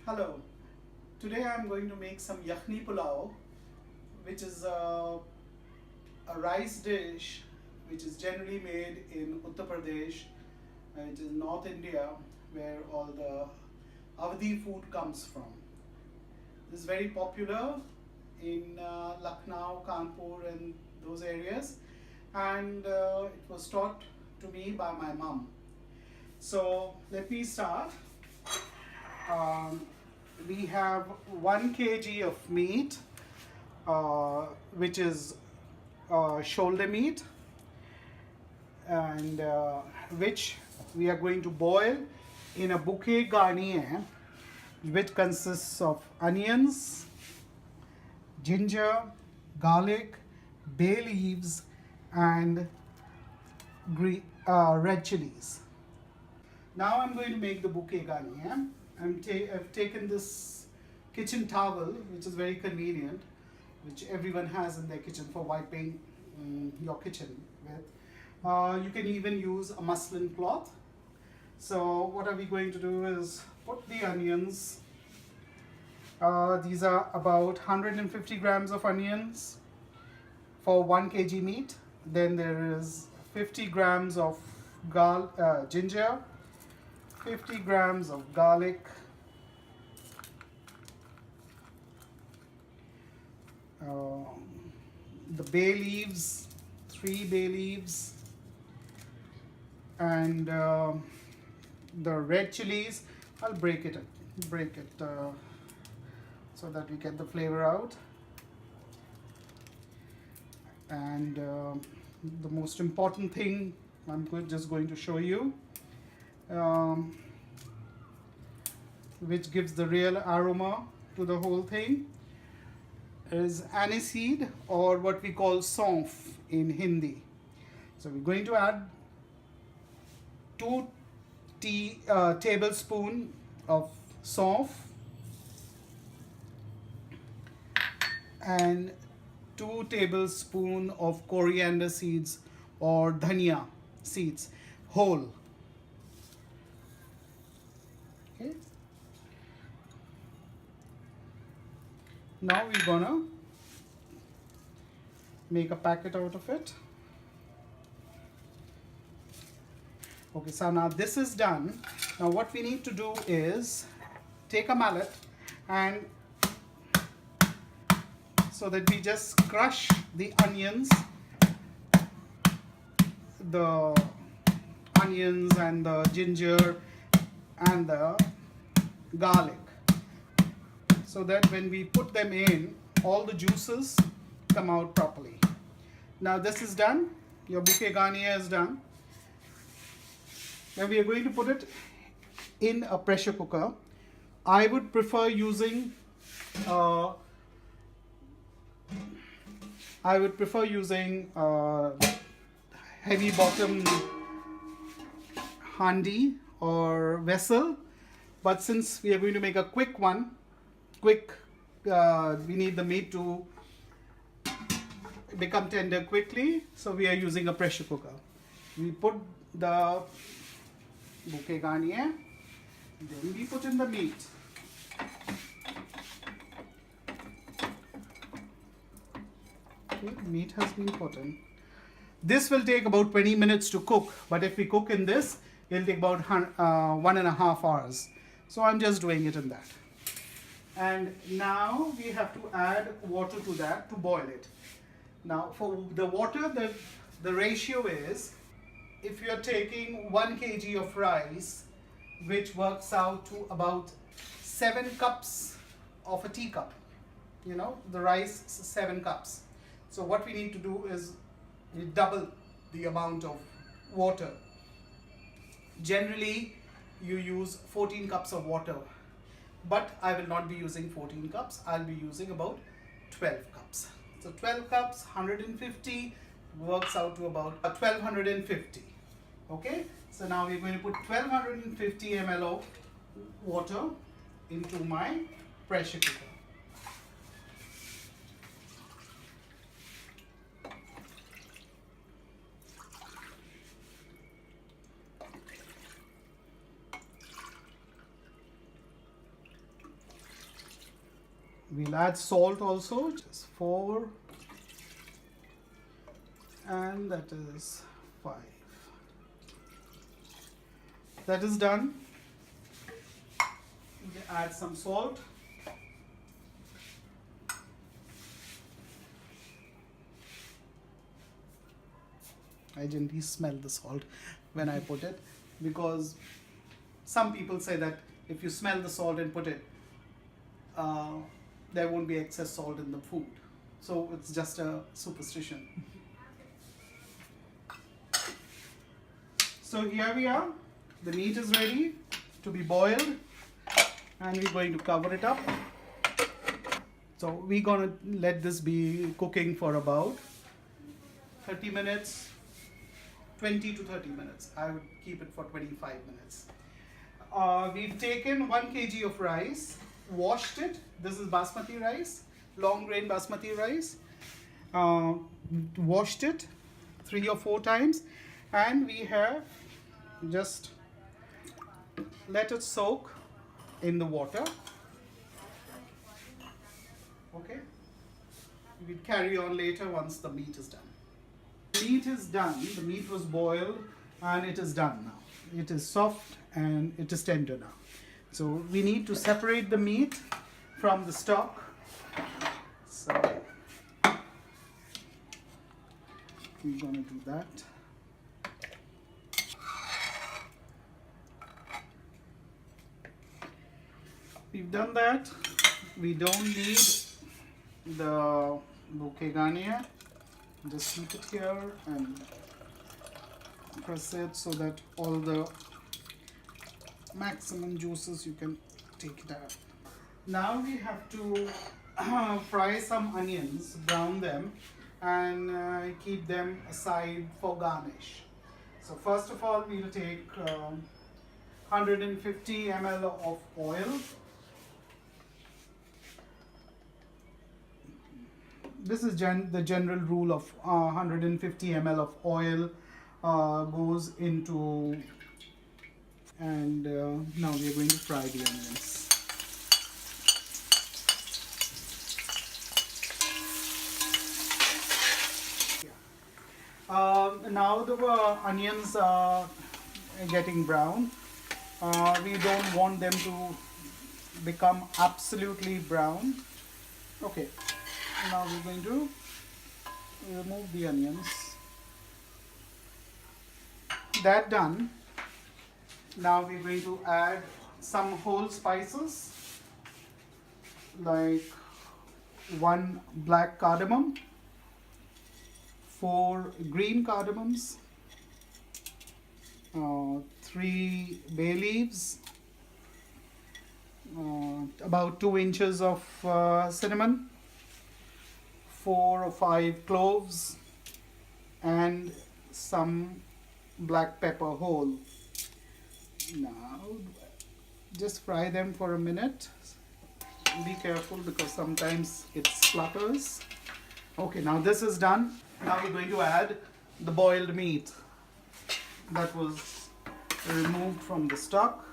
Hello, today I'm going to make some Yakhni Pulao, which is a rice dish which is generally made in Uttar Pradesh, which is North India, where all the Awadhi food comes from. This is very popular in Lucknow, Kanpur, and those areas, and it was taught to me by my mom. So let me start. Um, we have 1 kg of meat, which is shoulder meat, and which we are going to boil in a bouquet garnier, which consists of onions, ginger, garlic, bay leaves, and red chilies. Now I'm going to make the bouquet garnier. I've taken this kitchen towel, which is very convenient, which everyone has in their kitchen for wiping your kitchen with. You can even use a muslin cloth. So what are we going to do is put the onions. These are about 150 grams of onions for 1 kg meat. Then there is 50 grams of ginger, 50 grams of garlic, the bay leaves, 3 bay leaves, and the red chilies. I'll break it so that we get the flavor out. And the most important thing I'm just going to show you, which gives the real aroma to the whole thing, is aniseed, or what we call saunf in Hindi. So we're going to add 2 tablespoons of saunf and 2 tablespoons of coriander seeds or dhania seeds, whole. Okay. Now we're gonna make a packet out of it. Okay, so now this is done. Now what we need to do is take a mallet, and so that we just crush the onions and the ginger and the garlic, so that when we put them in, all the juices come out properly. Now this is done. Your bouquet garnier is done. Now we are going to put it in a pressure cooker. I would prefer using heavy bottom handi or vessel, but since we are going to make a quick one, we need the meat to become tender quickly, so we are using a pressure cooker. We put the bouquet garnier, then we put in the meat. Okay, meat has been put in. This will take about 20 minutes to cook, but if we cook in this, it'll take about 1.5 hours. So I'm just doing it in that. And now we have to add water to that to boil it. Now for the water, the ratio is, if you're taking 1 kg of rice, which works out to about 7 cups of a teacup. You know, the rice 7 cups. So what we need to do is we double the amount of water. Generally, you use 14 cups of water, but I will not be using 14 cups. I'll be using about 12 cups. So 12 cups, 150 works out to about 1250. Okay, so now we're going to put 1250 ml of water into my pressure cooker. We'll add salt also, just 4, and that is 5. That is done. We'll add some salt. I gently smell the salt when I put it, because some people say that if you smell the salt and put it, there won't be excess salt in the food. So it's just a superstition. So here we are. The meat is ready to be boiled, and we're going to cover it up. So we're going to let this be cooking for about 30 minutes, 20 to 30 minutes. I would keep it for 25 minutes. We've taken 1 kg of rice, washed it. This is basmati rice, long grain basmati rice. Washed it 3 or 4 times, and we have just let it soak in the water. Okay, we'll carry on later once the meat is done. The meat is done. The meat was boiled and it is done now. It is soft and it is tender now. So we need to separate the meat from the stock. So we're going to do that. We've done that. We don't need the bouquet garnier. Just keep it here and press it so that all the maximum juices you can take it out. Now we have to fry some onions, brown them, and keep them aside for garnish. So first of all, we'll take 150 ml of oil. This is the general rule of 150 ml of oil goes into, and now we are going to fry the onions. Now the onions are getting brown. We don't want them to become absolutely brown. Okay. Now we're going to remove the onions. That done. Now we're going to add some whole spices, like 1 black cardamom, 4 green cardamoms, 3 bay leaves, about 2 inches of cinnamon, 4 or 5 cloves, and some black pepper whole. Now just fry them for a minute. Be careful because sometimes it splutters. Okay, now this is done. Now we're going to add the boiled meat that was removed from the stock.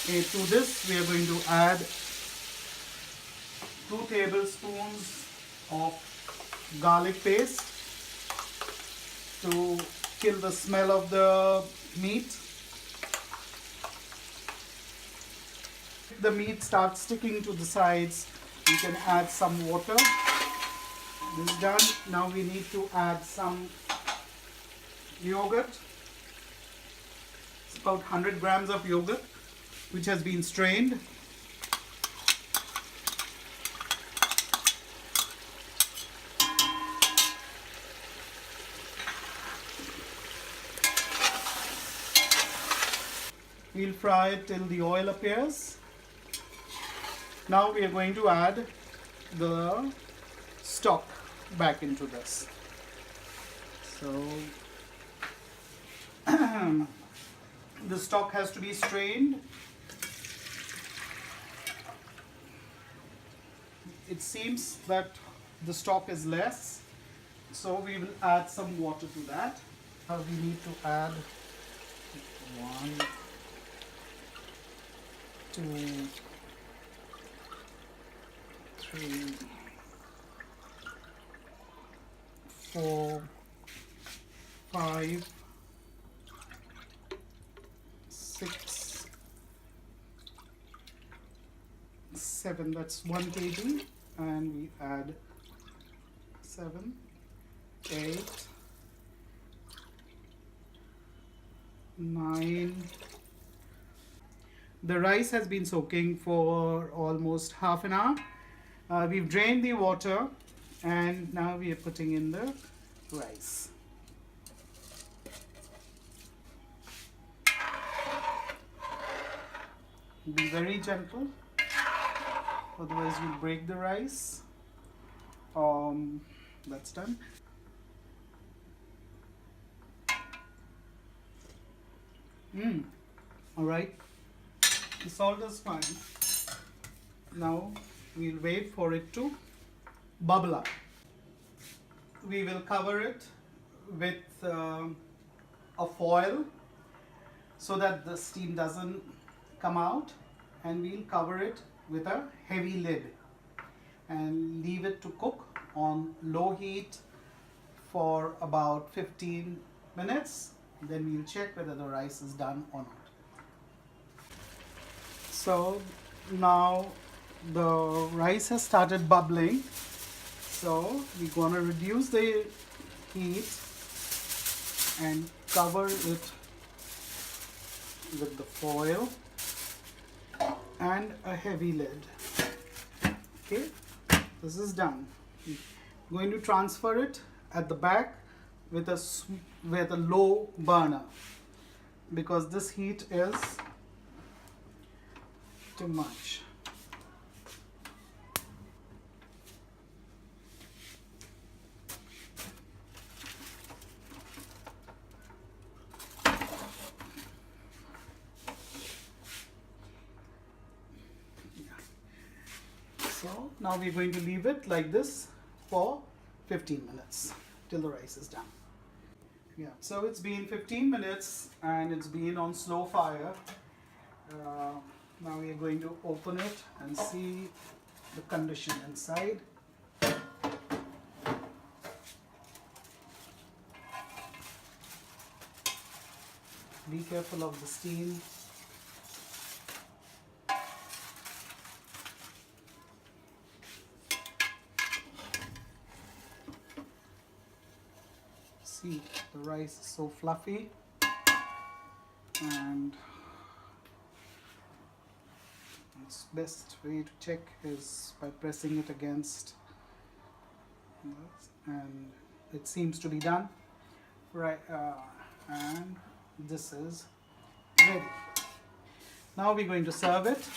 Okay, to this we are going to add 2 tablespoons of garlic paste to kill the smell of the meat. If the meat starts sticking to the sides, you can add some water. This is done. Now we need to add some yogurt. It's about 100 grams of yogurt which has been strained. We'll fry it till the oil appears. Now we are going to add the stock back into this. So the stock has to be strained. It seems that the stock is less, so we will add some water to that. Now we need to add 1, 2, 3, 4, 5, 6, 7. That's 1 kg, and we add 7, 8, 9. The rice has been soaking for almost half an hour. We've drained the water, and now we are putting in the rice. Be very gentle, otherwise you'll break the rice. That's done. All right, the salt is fine. Now we'll wait for it to bubble up. We will cover it with a foil so that the steam doesn't come out, and we'll cover it with a heavy lid and leave it to cook on low heat for about 15 minutes. Then we'll check whether the rice is done or not. So now the rice has started bubbling, so we're going to reduce the heat and cover it with the foil and a heavy lid. Okay, this is done. I'm going to transfer it at the back with a low burner, because this heat is too much. So now we're going to leave it like this for 15 minutes till the rice is done. Yeah, so it's been 15 minutes and it's been on slow fire. Now we are going to open it and see the condition inside. Be careful of the steam. See, the rice is so fluffy, and its best way to check is by pressing it against this, and it seems to be done right, and this is ready. Now we're going to serve it.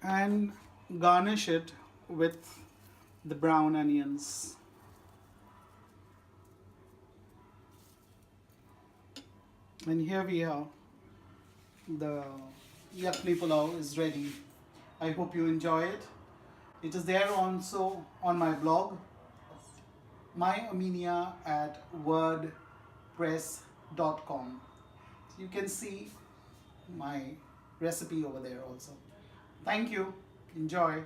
And garnish it with the brown onions. And here we are. The Yakhni Pulao is ready. I hope you enjoy it. It is there also on my blog, myarmenia@wordpress.com. You can see my recipe over there also. Thank you. Enjoy.